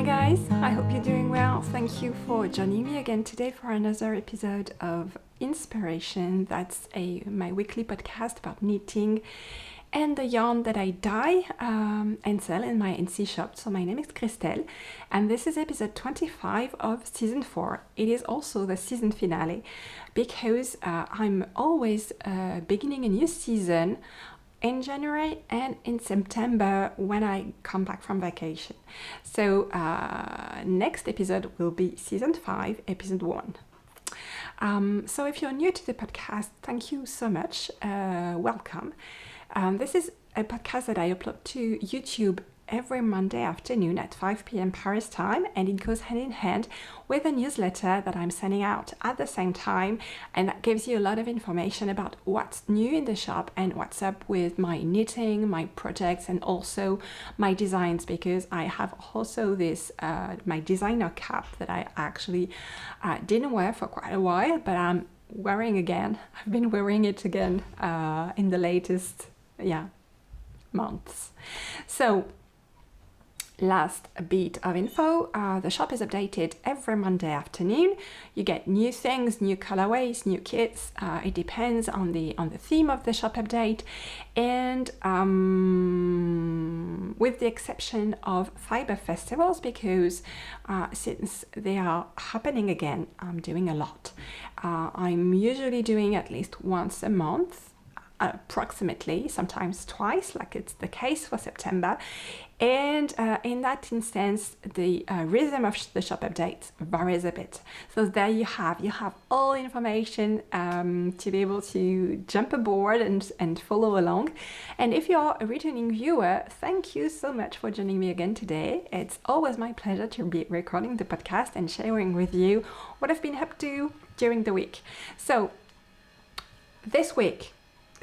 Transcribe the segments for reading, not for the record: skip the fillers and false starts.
guys, I hope you're doing well. Thank you for joining me again today for another episode of Inspiration. That's my weekly podcast about knitting and the yarn that I dye and sell in my Etsy shop. So my name is Christelle and this is episode 25 of season 4. It is also the season finale because I'm always beginning a new season in January and in September when I come back from vacation. So next episode will be season 5, episode 1. So if you're new to the podcast, thank you so much. Welcome. This is a podcast that I upload to YouTube every Monday afternoon at 5 p.m. Paris time, and it goes hand in hand with a newsletter that I'm sending out at the same time, and that gives you a lot of information about what's new in the shop and what's up with my knitting, my projects, and also my designs, because I have also this my designer cap that I actually didn't wear for quite a while, but I'm wearing again. I've been wearing it again in the latest months. So last bit of info, the shop is updated every Monday afternoon. You get new things, new colorways, new kits. It depends on the theme of the shop update, and with the exception of fiber festivals, because since they are happening again, I'm doing a lot. I'm usually doing at least once a month, approximately, sometimes twice, like it's the case for September. And in that instance, the rhythm of the shop updates varies a bit. So there you have all information to be able to jump aboard and follow along. And if you're a returning viewer, thank you so much for joining me again today. It's always my pleasure to be recording the podcast and sharing with you what I've been up to during the week. So this week,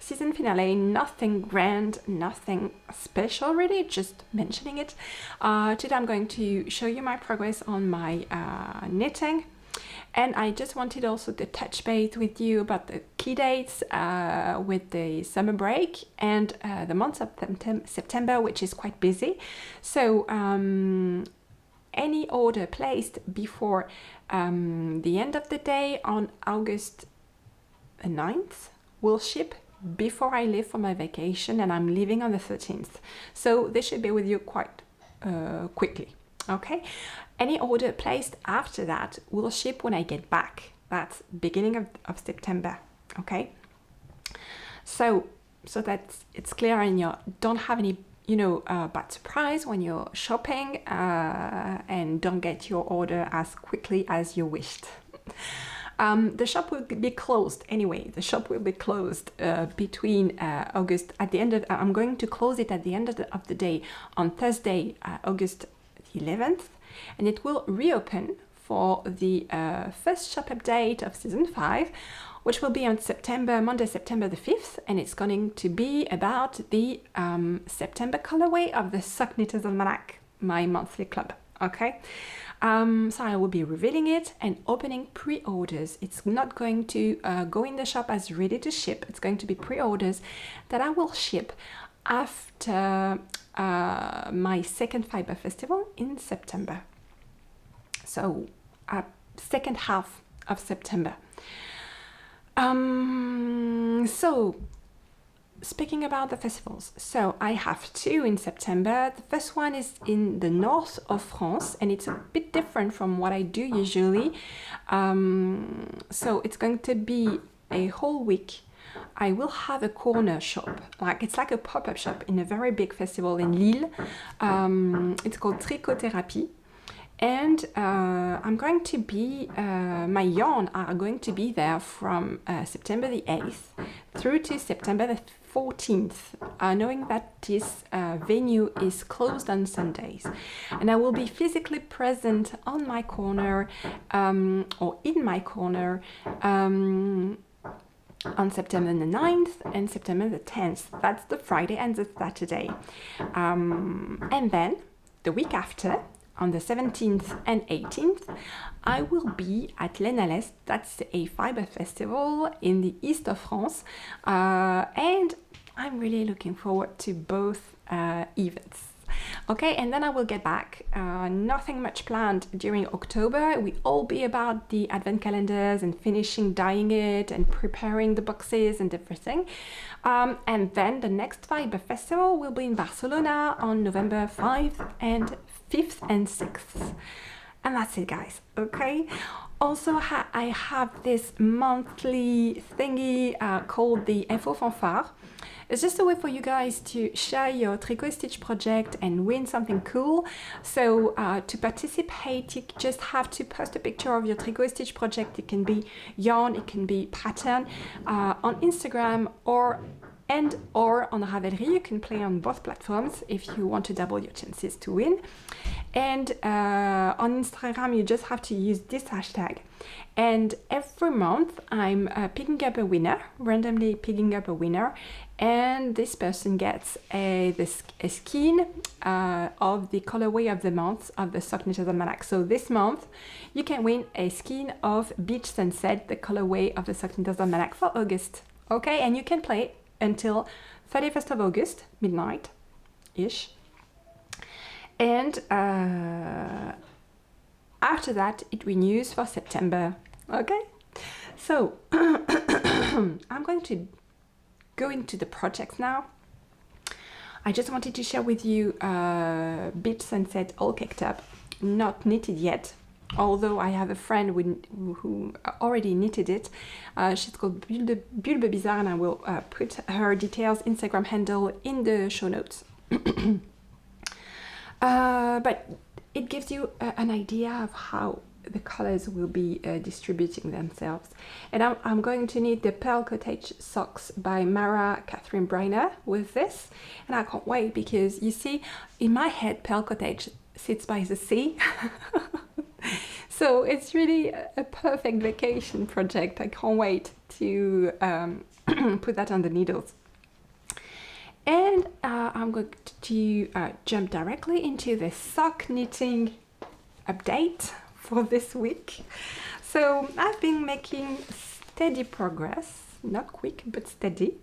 season finale, nothing grand, nothing special really, just mentioning it. Today I'm going to show you my progress on my knitting, and I just wanted also to touch base with you about the key dates with the summer break and the month of September, which is quite busy. So any order placed before the end of the day on August 9th will ship before I leave for my vacation, and I'm leaving on the 13th. So they should be with you quite quickly, okay? Any order placed after that will ship when I get back. That's beginning of September, okay? So that it's clear and you don't have any bad surprise when you're shopping and don't get your order as quickly as you wished. The shop will be closed anyway. The shop will be closed between August, at the end of, I'm going to close it at the end of the day on Thursday, August 11th, and it will reopen for the first shop update of season 5, which will be on Monday, September the 5th, and it's going to be about the September colorway of the Sock Knitters Almanac, my monthly club, okay? So I will be revealing it and opening pre-orders. It's not going to go in the shop as ready to ship. It's going to be pre-orders that I will ship after my second fiber festival in September. So second half of September. So speaking about the festivals, so I have 2 in September. The first one is in the north of France, and it's a bit different from what I do usually. So it's going to be a whole week. I will have a corner shop, it's like a pop-up shop in a very big festival in Lille. It's called Trichothérapie. And I'm going to be, my yarn are going to be there from September the 8th through to September the 14th, knowing that this venue is closed on Sundays. And I will be physically present on my corner or in my corner on September the 9th and September the 10th. That's the Friday and the Saturday. And then the week after, on the 17th and 18th, I will be at l'Est. That's a fiber festival in the east of France, and I'm really looking forward to both events. Okay, and then I will get back. Nothing much planned during October. We all be about the advent calendars and finishing dyeing it and preparing the boxes and everything. And then the next Fiber Festival will be in Barcelona on November 5th and 5th and 6th. And that's it, guys. Okay. Also, I have this monthly thingy called the Info Fanfare. It's just a way for you guys to share your tricot stitch project and win something cool. So to participate, you just have to post a picture of your tricot stitch project. It can be yarn, it can be pattern on Instagram or on Ravelry. You can play on both platforms if you want to double your chances to win. And on Instagram, you just have to use this hashtag. And every month, I'm picking up a winner, randomly picking up a winner, and this person gets a skein of the colorway of the month of the Sock Knitter's Almanac. So this month, you can win a skein of Beach Sunset, the colorway of the Sock Knitter's Almanac for August. Okay, and you can play until 31st of August, midnight-ish. And after that, it renews for September. Okay, so I'm going to go into the project now. I just wanted to share with you Beach Sunset all caked up, not knitted yet. Although I have a friend who already knitted it. She's called Bulbe Bizarre, and I will put her details, Instagram handle in the show notes. But it gives you an idea of how the colors will be distributing themselves. And I'm going to knit the Pearl Cottage socks by Mara Catherine Briner with this. And I can't wait because you see, in my head, Pearl Cottage sits by the sea. So it's really a perfect vacation project. I can't wait to put that on the needles. And I'm going to jump directly into the sock knitting update for this week. So I've been making steady progress, not quick, but steady.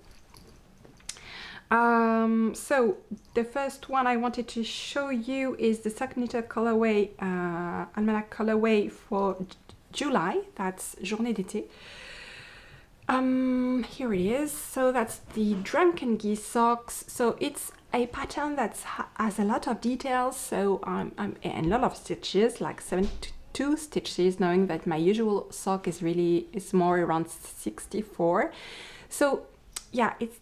So the first one I wanted to show you is the Sock Knitted Colorway, Almanac Colorway for July. That's Journée d'été. Here it is. So that's the Drunken Geese socks. So it's a pattern that has a lot of details. So and a lot of stitches, like 72 stitches, knowing that my usual sock is more around 64. So yeah, it's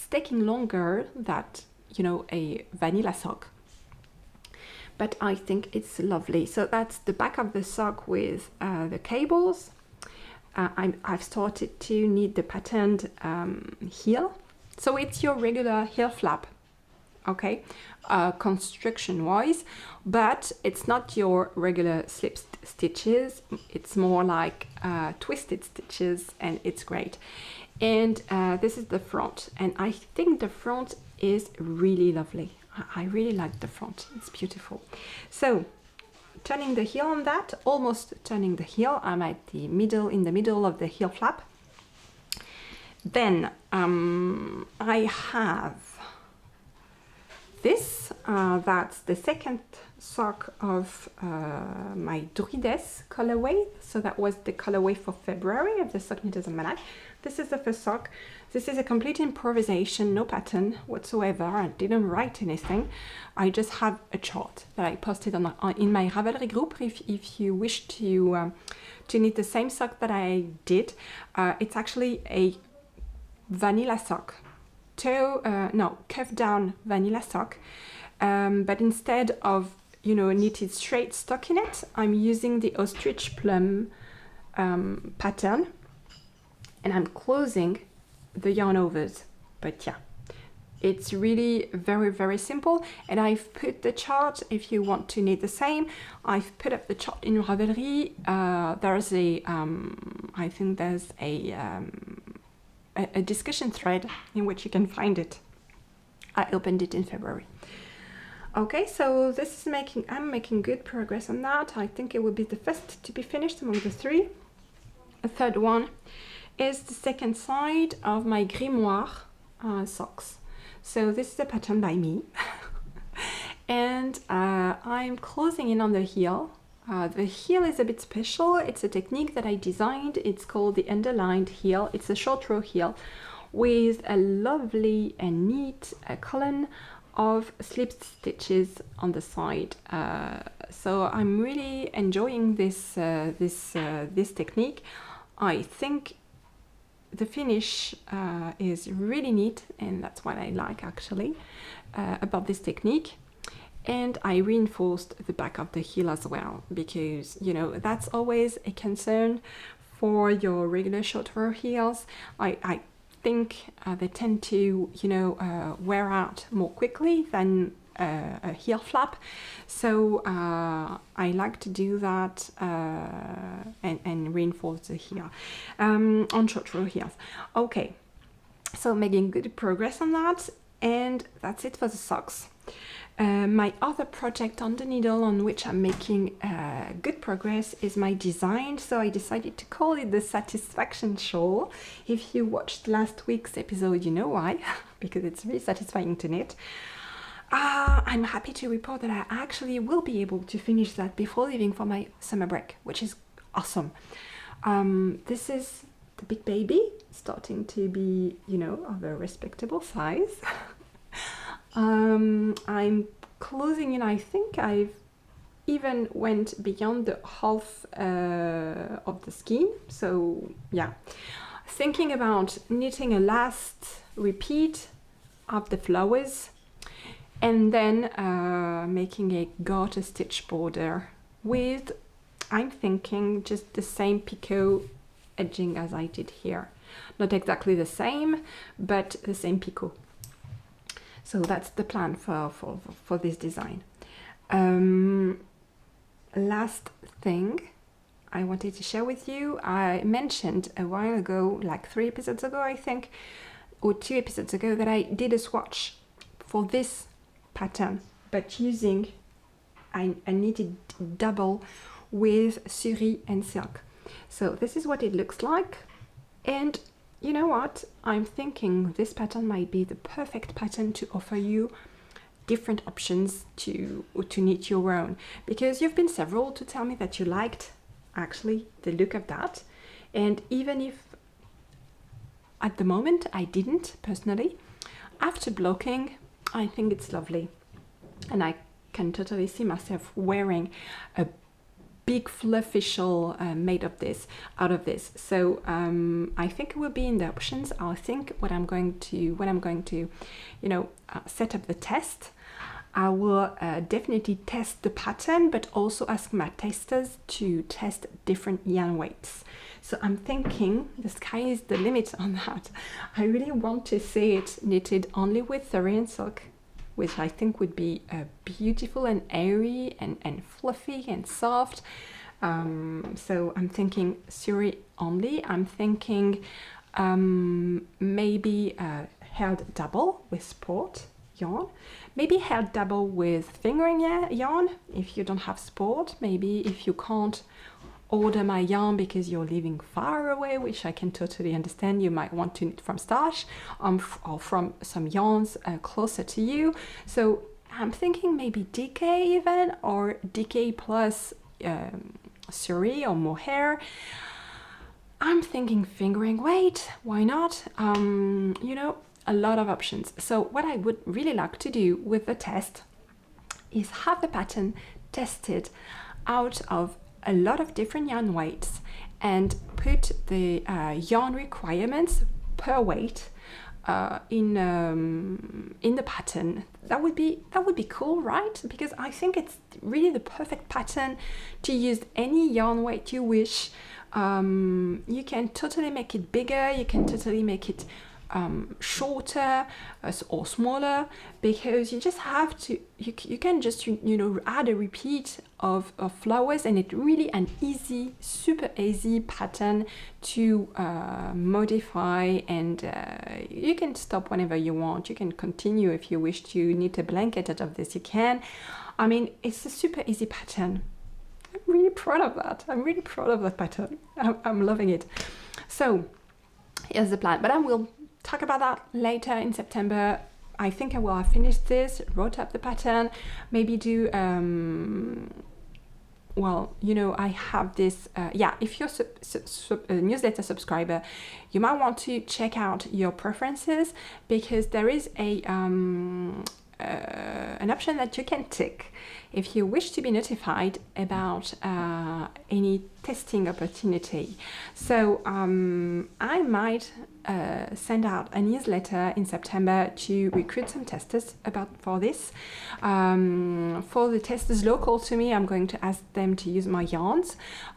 taking longer than, you know, a vanilla sock. But I think it's lovely. So that's the back of the sock with the cables. I've started to knit the patterned heel. So it's your regular heel flap, okay, construction-wise, but it's not your regular slip stitches. It's more like twisted stitches, and it's great. And this is the front, and I think the front is really lovely. I really like the front. It's beautiful. So turning the heel on that, almost turning the heel. I'm at the middle, in the middle of the heel flap. Then I have this, that's the second sock of my Druides colorway. So that was the colorway for February of the Sock Knitter's Almanac. This is the first sock. This is a complete improvisation, no pattern whatsoever. I didn't write anything. I just have a chart that I posted in my Ravelry group. If you wish to knit the same sock that I did, it's actually a vanilla sock, cuff down vanilla sock, but instead of, you know, knitted straight stockinette, I'm using the ostrich plum pattern, and I'm closing the yarn overs. But yeah, it's really very, very simple. And I've put the chart, if you want to knit the same, I've put up the chart in Ravelry. There's I think there's a discussion thread in which you can find it. I opened it in February. Okay, so this is I'm making good progress on that. I think it will be the first to be finished among the three. A third one is the second side of my grimoire socks. So this is a pattern by me. And I'm closing in on the heel. The heel is a bit special. It's a technique that I designed. It's called the underlined heel. It's a short row heel with a lovely and neat column of slip stitches on the side. So I'm really enjoying this technique. I think the finish is really neat, and that's what I like actually about this technique. And I reinforced the back of the heel as well, because you know that's always a concern for your regular short row heels. I think they tend to, you know, wear out more quickly than a heel flap. So I like to do that and reinforce the heel on short row heels. Okay, so making good progress on that, and that's it for the socks. My other project on the needle on which I'm making good progress is my design, so I decided to call it the Satisfaction Shawl. If you watched last week's episode, you know why, because it's really satisfying to knit. I'm happy to report that I actually will be able to finish that before leaving for my summer break, which is awesome. This is the big baby, starting to be, you know, of a respectable size. I'm closing in. I think I've even went beyond the half of the skein. So yeah, thinking about knitting a last repeat of the flowers, and then making a garter stitch border with, I'm thinking, just the same picot edging as I did here. Not exactly the same, but the same picot. So that's the plan for this design. Last thing I wanted to share with you, I mentioned a while ago, like 3 episodes ago I think, or 2 episodes ago, that I did a swatch for this pattern, but using, I knitted double with suri and silk. So this is what it looks like, and you know what? I'm thinking this pattern might be the perfect pattern to offer you different options to knit your own, because you've been several to tell me that you liked actually the look of that, and even if at the moment I didn't personally, after blocking, I think it's lovely, and I can totally see myself wearing a big fluffy shawl made of this, out of this. So I think it will be in the options. I think when I'm going to, you know, set up the test, I will definitely test the pattern, but also ask my testers to test different yarn weights. So I'm thinking the sky is the limit on that. I really want to see it knitted only with Syrian silk, which I think would be beautiful and airy and fluffy and soft. So I'm thinking suri only. I'm thinking maybe held double with sport yarn. Maybe held double with fingering yarn if you don't have sport. Maybe if you can't order my yarn because you're living far away, which I can totally understand, you might want to knit from stash or from some yarns closer to you. So I'm thinking maybe DK even, or DK plus suri or mohair. I'm thinking fingering weight, why not? You know, a lot of options. So what I would really like to do with the test is have the pattern tested out of a lot of different yarn weights and put the yarn requirements per weight in the pattern. That would be cool, right? Because I think it's really the perfect pattern to use any yarn weight you wish. You can totally make it bigger, you can totally make it shorter or smaller, because you just have to, you can just, you know, add a repeat of flowers, and it's really an easy, super easy pattern to modify, and you can stop whenever you want. You can continue if you wish to knit a blanket out of this, you can. I mean, it's a super easy pattern. I'm really proud of that. I'm really proud of that pattern. I'm loving it. So here's the plan, but I will talk about that later in September I think I will have finished this, wrote up the pattern, maybe do well, you know, I have this, if you're a newsletter subscriber, you might want to check out your preferences, because there is an option that you can tick if you wish to be notified about any testing opportunity. So I might send out a newsletter in September to recruit some testers for this. For the testers local to me, I'm going to ask them to use my yarns.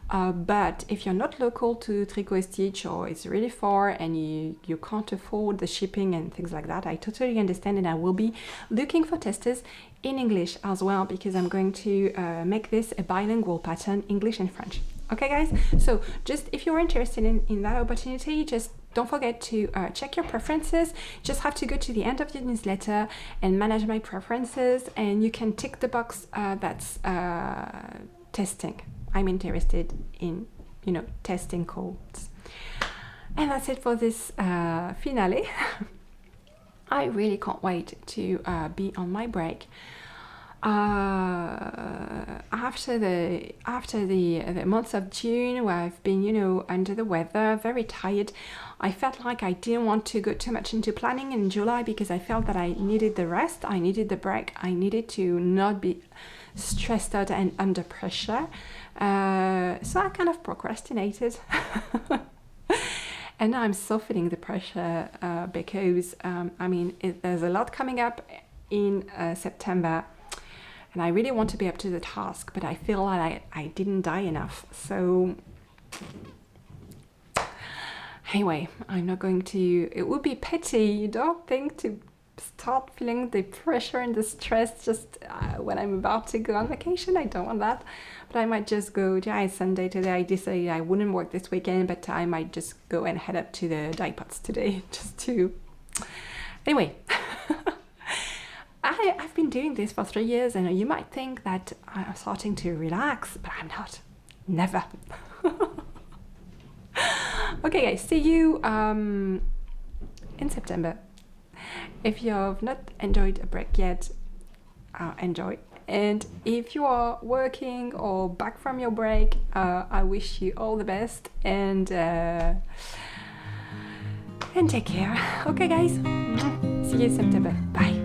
But if you're not local to Tricot Stitch, or it's really far and you can't afford the shipping and things like that, I totally understand, and I will be looking for testers in English as well, because I'm going to make this a bilingual pattern, English and French. Okay guys, so just if you're interested in that opportunity, just don't forget to check your preferences. Just have to go to the end of your newsletter and manage my preferences, and you can tick the box that's testing. I'm interested in, you know, testing codes. And that's it for this finale. I really can't wait to be on my break. After the month of June, where I've been, you know, under the weather, very tired, I felt like I didn't want to go too much into planning in July, because I felt that I needed the rest, I needed the break, I needed to not be stressed out and under pressure. So I kind of procrastinated. And now I'm so feeling the pressure because there's a lot coming up in September, and I really want to be up to the task, but I feel like I didn't die enough. So anyway, I'm not going to, it would be petty, you don't think, to start feeling the pressure and the stress just when I'm about to go on vacation. I don't want that. But I might just go, it's Sunday today, I decided I wouldn't work this weekend, but I might just go and head up to the dye pots today, just to, anyway. I've been doing this for 3 years, and you might think that I'm starting to relax, but I'm not. Never. Okay guys, see you in September. If you have not enjoyed a break yet, enjoy. And if you are working or back from your break, I wish you all the best, and take care. Okay guys, see you in September. Bye.